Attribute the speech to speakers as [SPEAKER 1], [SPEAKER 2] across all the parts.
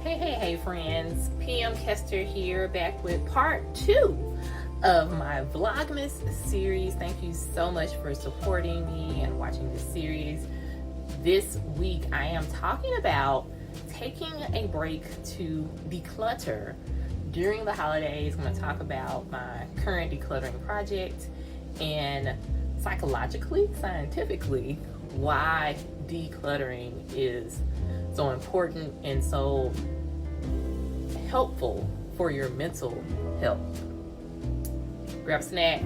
[SPEAKER 1] Hey friends, PM Kester here, back with part 2 of my Vlogmas series. Thank you so much for supporting me and watching this series. This week I am talking about taking a break to declutter during the holidays. I'm going to talk about my current decluttering project and psychologically, scientifically, why decluttering is so important and so helpful for your mental health. Grab a snack,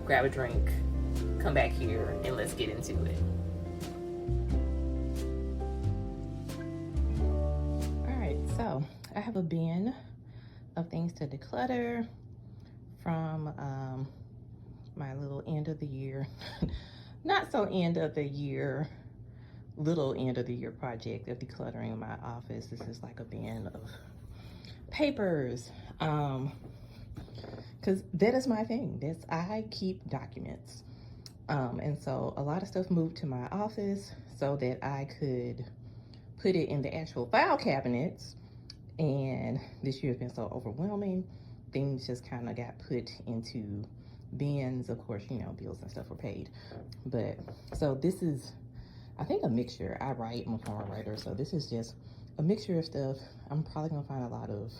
[SPEAKER 1] grab a drink, come back here and let's get into it. All right, so I have a bin of things to declutter from my little end of the year, not so end of the year, little end of the year project of decluttering my office. This is like a bin of papers, because that is my thing. I keep documents, and so a lot of stuff moved to my office so that I could put it in the actual file cabinets. And this year has been so overwhelming, things just kind of got put into bins. Of course, you know, bills and stuff were paid, but so this is, I think, a mixture. I'm a former writer, so this is just a mixture of stuff. I'm probably gonna find a lot of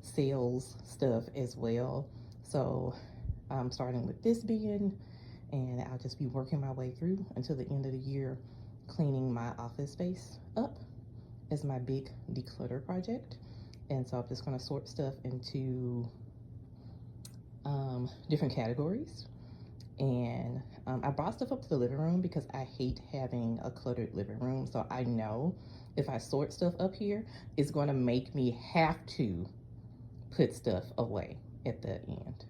[SPEAKER 1] sales stuff as well. So I'm starting with this bin, and I'll just be working my way through until the end of the year, cleaning my office space up as my big declutter project. And so I'm just gonna sort stuff into different categories. And I brought stuff up to the living room because I hate having a cluttered living room. So I know if I sort stuff up here, it's going to make me have to put stuff away at the end.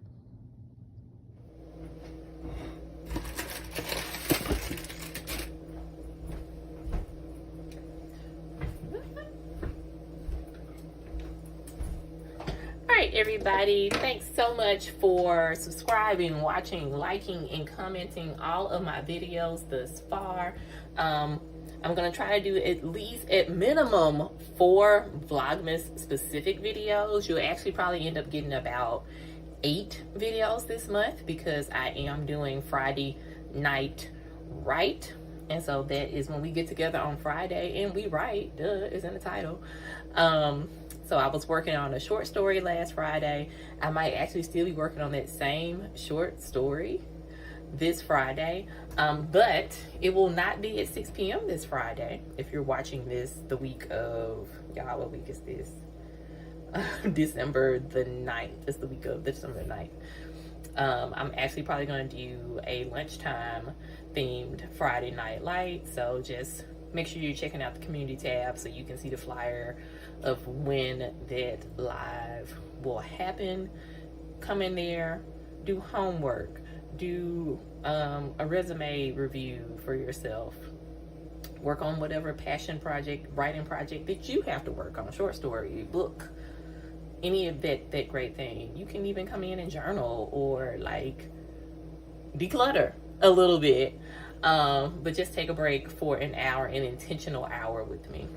[SPEAKER 1] Everybody, thanks so much for subscribing, watching, liking, and commenting all of my videos thus far. I'm gonna try to do at least, at minimum, 4 Vlogmas specific videos. You'll actually probably end up getting about 8 videos this month because I am doing Friday night write, and so that is when we get together on Friday and we write. Duh, is in the title. So I was working on a short story last Friday. I might actually still be working on that same short story this Friday, but it will not be at 6 p.m. this Friday. If you're watching this the week of, y'all, what week is this? December the 9th. It's the week of December the 9th. I'm actually probably going to do a lunchtime themed Friday night light. So just make sure you're checking out the community tab so you can see the flyer of when that live will happen. Come in there, do homework, do a resume review for yourself, work on whatever passion project, writing project that you have to work on, short story, book, any of that great thing. You can even come in and journal or like declutter a little bit, but just take a break for an hour, an intentional hour with me.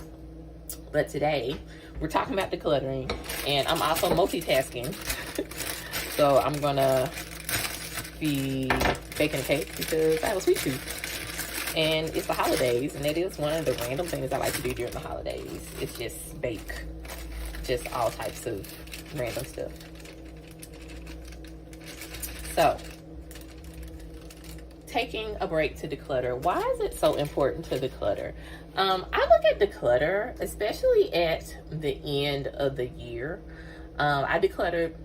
[SPEAKER 1] But today we're talking about decluttering, and I'm also multitasking. So I'm gonna be baking a cake because I have a sweet tooth, and it's the holidays, and that is one of the random things I like to do during the holidays. It's just bake, just all types of random stuff. So, taking a break to declutter. Why is it so important to declutter? I look at declutter, especially at the end of the year. I decluttered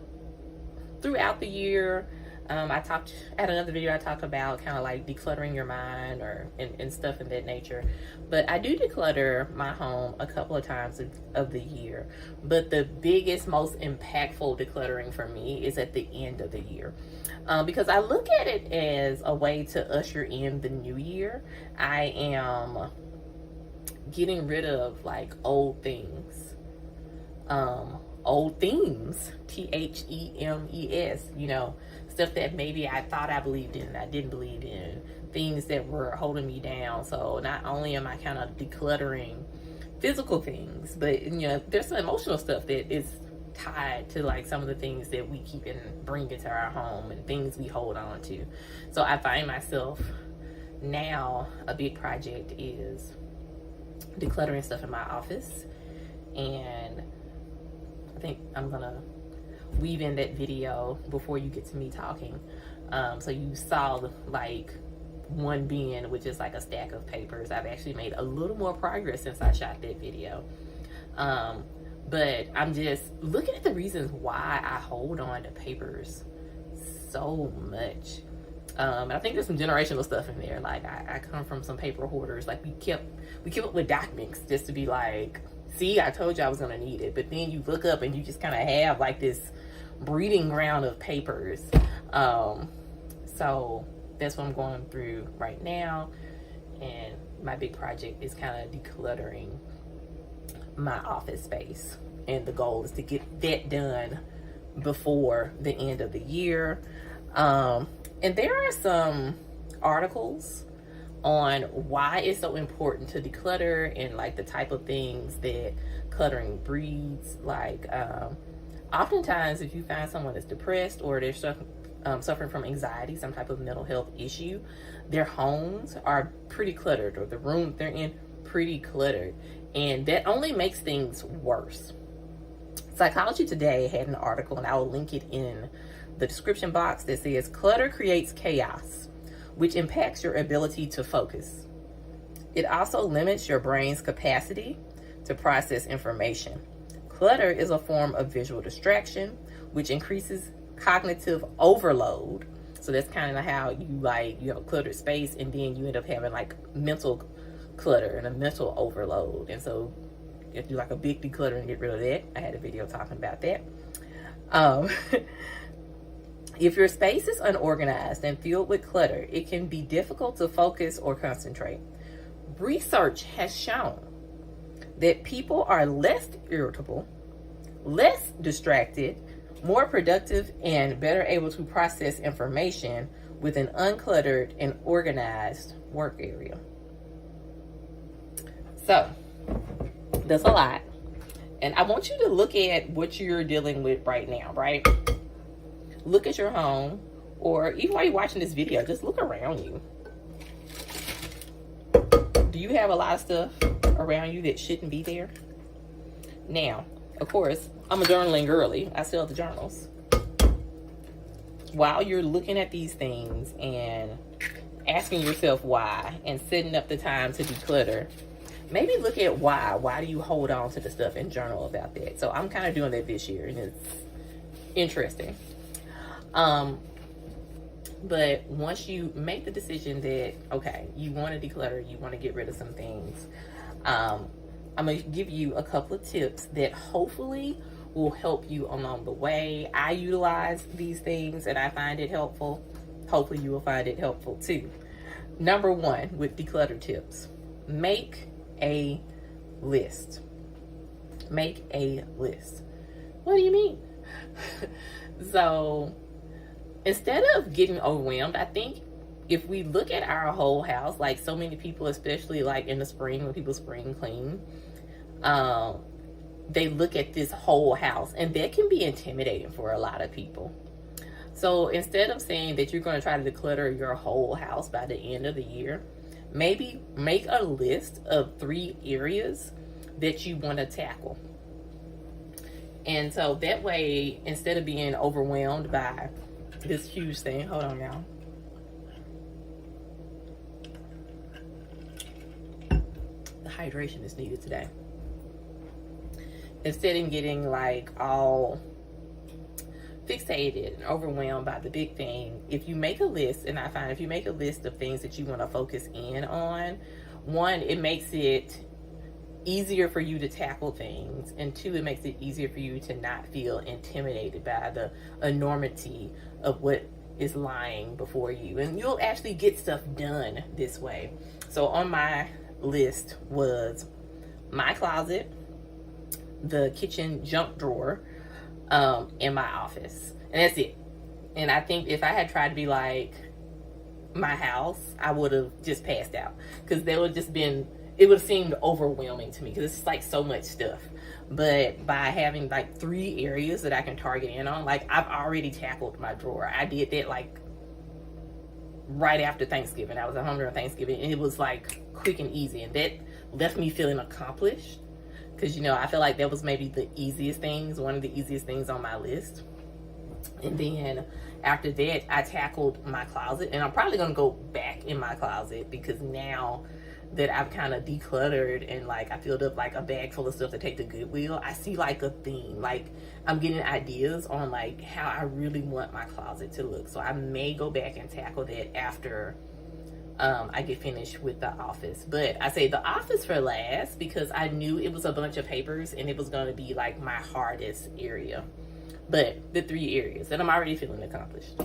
[SPEAKER 1] throughout the year. I talked at another video, I talk about kind of like decluttering your mind and stuff in that nature. But I do declutter my home a couple of times of the year. But the biggest, most impactful decluttering for me is at the end of the year. Because I look at it as a way to usher in the new year. I am getting rid of like old things, old themes, themes, you know, stuff that maybe I thought I believed in and I didn't believe in, things that were holding me down. So not only am I kind of decluttering physical things, but there's some emotional stuff that is tied to like some of the things that we keep and bring into our home and things we hold on to. So I find myself now, a big project is decluttering stuff in my office, and I think I'm gonna weave in that video before you get to me talking. So you saw like one bin, which is like a stack of papers. I've actually made a little more progress since I shot that video. But I'm just looking at the reasons why I hold on to papers so much. I think there's some generational stuff in there. Like I come from some paper hoarders. Like we kept up with documents just to be like, see, I told you I was gonna need it. But then you look up and you just kind of have like this breeding ground of papers. So that's what I'm going through right now. And my big project is kind of decluttering my office space. And the goal is to get that done before the end of the year. And there are some articles on why it's so important to declutter and like the type of things that cluttering breeds. Like oftentimes if you find someone that's depressed or they're suffering from anxiety, some type of mental health issue, their homes are pretty cluttered, or the room they're in pretty cluttered, and that only makes things worse. Psychology Today had an article, and I will link it in the description box, that says clutter creates chaos, which impacts your ability to focus. It also limits your brain's capacity to process information. Clutter is a form of visual distraction, which increases cognitive overload. So that's kind of how you have a cluttered space, and then you end up having like mental clutter and a mental overload. And so if you like a big declutter and get rid of that, I had a video talking about that. If your space is unorganized and filled with clutter, it can be difficult to focus or concentrate. Research has shown that people are less irritable, less distracted, more productive, and better able to process information with an uncluttered and organized work area. So, that's a lot. And I want you to look at what you're dealing with right now, right? Look at your home, or even while you're watching this video, just look around you. Do you have a lot of stuff around you that shouldn't be there? Now, of course, I'm a journaling girly. I sell the journals. While you're looking at these things and asking yourself why and setting up the time to declutter, maybe look at why. Why do you hold on to the stuff and journal about that? So I'm kind of doing that this year, and it's interesting. But once you make the decision that, okay, you want to declutter, you want to get rid of some things, I'm going to give you a couple of tips that hopefully will help you along the way. I utilize these things and I find it helpful. Hopefully you will find it helpful too. Number one, with declutter tips, make a list. Make a list. What do you mean? So instead of getting overwhelmed, I think if we look at our whole house, like so many people, especially like in the spring when people spring clean, they look at this whole house, and that can be intimidating for a lot of people. So instead of saying that you're going to try to declutter your whole house by the end of the year, maybe make a list of 3 areas that you want to tackle. And so that way, instead of being overwhelmed by this huge thing, hold on now. The hydration is needed today. Instead of getting like all fixated and overwhelmed by the big thing, if you make a list, and I find if you make a list of things that you want to focus in on, 1, it makes it easier for you to tackle things, and 2, it makes it easier for you to not feel intimidated by the enormity of what is lying before you, and you'll actually get stuff done this way. So on my list was my closet, the kitchen junk drawer, in my office, and that's it. And I think if I had tried to be like my house, I would have just passed out, because there would just been it would have seemed overwhelming to me because it's like so much stuff. But by having like 3 areas that I can target in on, like I've already tackled my drawer. I did that like right after Thanksgiving. I was at home during Thanksgiving, and it was like quick and easy, and that left me feeling accomplished, because you know, I feel like that was maybe the easiest things, one of the easiest things on my list. And then after that, I tackled my closet, and I'm probably gonna go back in my closet, because now that I've kind of decluttered and like I filled up like a bag full of stuff to take to Goodwill, I see like a theme. Like I'm getting ideas on like how I really want my closet to look. So I may go back and tackle that after I get finished with the office. But I say the office for last because I knew it was a bunch of papers and it was going to be like my hardest area. But the 3 areas that I'm already feeling accomplished.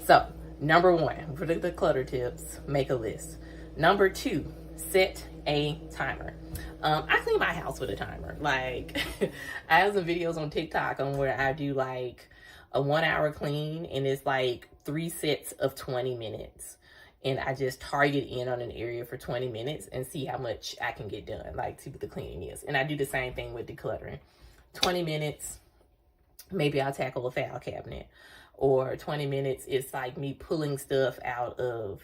[SPEAKER 1] So number 1 for the clutter tips, make a list. Number 2, set a timer. I clean my house with a timer. Like I have some videos on TikTok on where I do like a 1-hour clean, and it's like 3 sets of 20 minutes. And I just target in on an area for 20 minutes and see how much I can get done, like see what the cleaning is. And I do the same thing with decluttering. 20 minutes, maybe I'll tackle a file cabinet. Or 20 minutes, it's like me pulling stuff out of,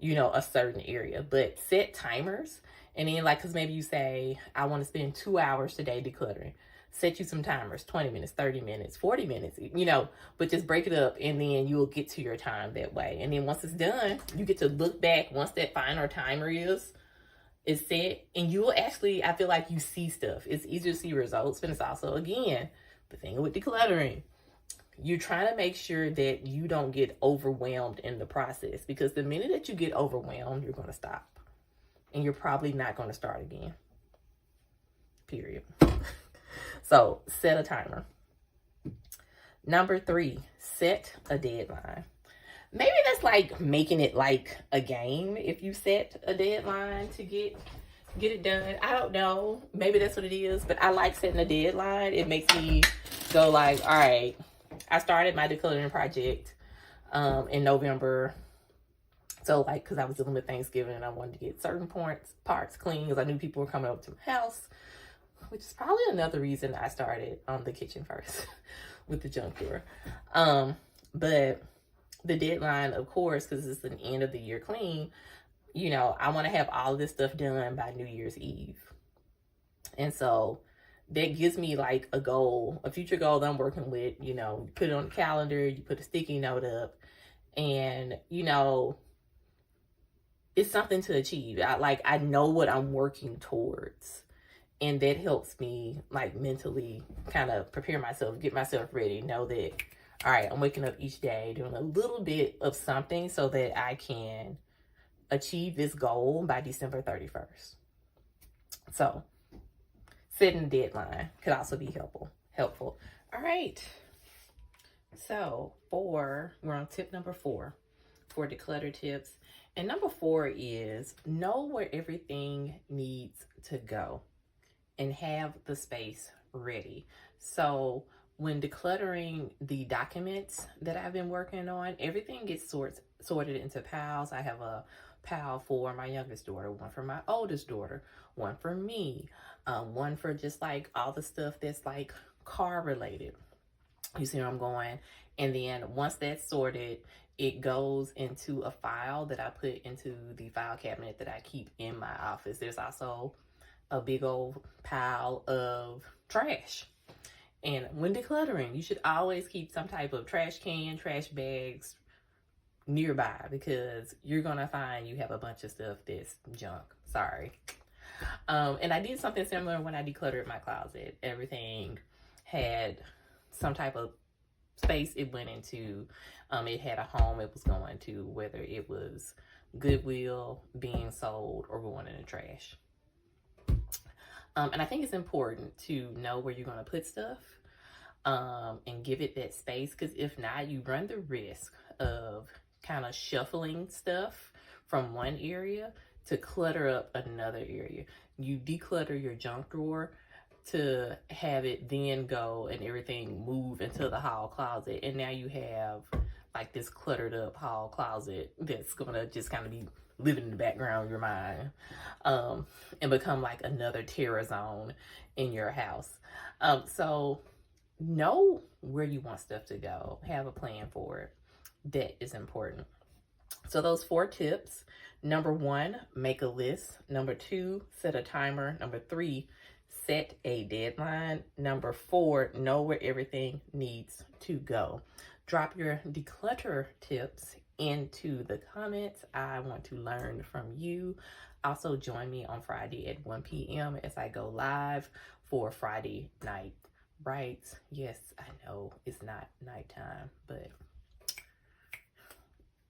[SPEAKER 1] you know, a certain area. But set timers, and then like, because maybe you say I want to spend 2 hours today decluttering, set you some timers, 20 minutes, 30 minutes, 40 minutes, you know, but just break it up, and then you'll get to your time that way. And then once it's done, you get to look back once that final timer is set, and you will actually, I feel like you see stuff. It's easier to see results, but it's also, again, the thing with decluttering, you're trying to make sure that you don't get overwhelmed in the process, because the minute that you get overwhelmed, you're going to stop, and you're probably not going to start again, period. So set a timer. Number 3, set a deadline. Maybe that's like making it like a game. If you set a deadline to get it done, I don't know, maybe that's what it is, but I like setting a deadline. It makes me go like, all right, I started my decluttering project in November. So like, because I was dealing with Thanksgiving and I wanted to get certain parts clean because I knew people were coming over to my house, which is probably another reason I started on the kitchen first with the junk drawer. But the deadline, of course, because it's an end of the year clean, you know, I want to have all of this stuff done by New Year's Eve. And so that gives me like a goal, a future goal that I'm working with. You know, you put it on the calendar, you put a sticky note up, and, you know, it's something to achieve. I know what I'm working towards. And that helps me like mentally kind of prepare myself, get myself ready, know that, all right, I'm waking up each day doing a little bit of something so that I can achieve this goal by December 31st. So setting a deadline could also be helpful. All right. So we're on tip number 4 for declutter tips. And number 4 is know where everything needs to go and have the space ready. So when decluttering the documents that I've been working on, everything gets sorted into piles. I have a pile for my youngest daughter, one for my oldest daughter, one for me, one for just like all the stuff that's like car related. You see where I'm going? And then once that's sorted, it goes into a file that I put into the file cabinet that I keep in my office. There's also a big old pile of trash. And when decluttering, you should always keep some type of trash can, trash bags nearby, because you're going to find you have a bunch of stuff that's junk. Sorry. And I did something similar when I decluttered my closet. Everything had some type of space it went into. It had a home it was going to, whether it was Goodwill, being sold, or going in the trash. And I think it's important to know where you're going to put stuff and give it that space, because if not, you run the risk of kind of shuffling stuff from one area to clutter up another area. You declutter your junk drawer to have it then go and everything move into the hall closet, and now you have like this cluttered up hall closet that's going to just kind of be living in the background of your mind, and become like another terror zone in your house. So know where you want stuff to go. Have a plan for it. That is important. So those 4 tips. Number 1, make a list. Number 2, set a timer. Number 3, set a deadline. Number 4, know where everything needs to go. Drop your declutter tips into the comments. I want to learn from you. Also join me on Friday at 1 p.m. as I go live for Friday night rights. Yes, I know it's not nighttime, but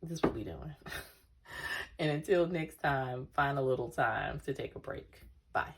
[SPEAKER 1] this is what we doing. And until next time, find a little time to take a break. Bye.